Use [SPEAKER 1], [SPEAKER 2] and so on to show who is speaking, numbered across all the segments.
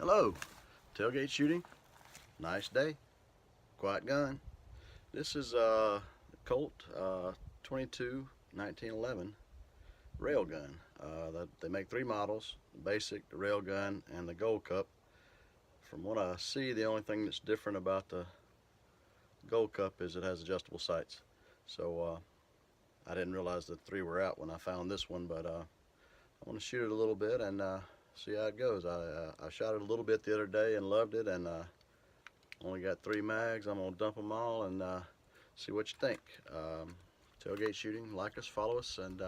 [SPEAKER 1] Hello, tailgate shooting, nice day, quiet gun. This is Colt 22 1911 rail gun. They make three models: the basic, the rail gun, and the Gold Cup. From what I see, the only thing that's different about the Gold Cup is it has adjustable sights. So I didn't realize the three were out when I found this one, but I want to shoot it a little bit and see how it goes. I shot it a little bit the other day and loved it, and only got 3 mags. I'm gonna dump them all and see what you think. Tailgate shooting, like us, follow us, and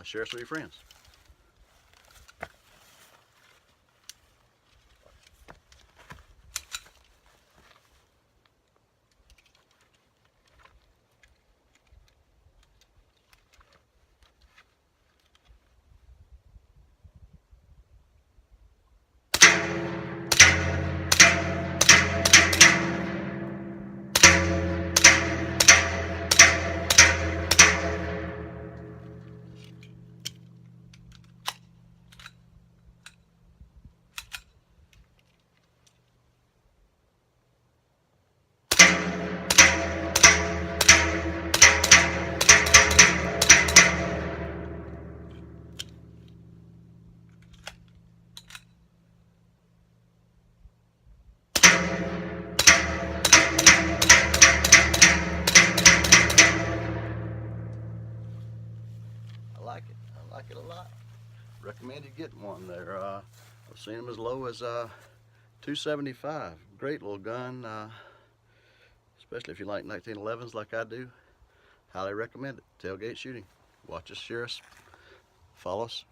[SPEAKER 1] share us with your friends. I like it a lot. Recommend you get one there. I've seen them as low as $275. Great little gun, especially if you like 1911s like I do. Highly recommend it. Tailgate shooting. Watch us, share us, follow us.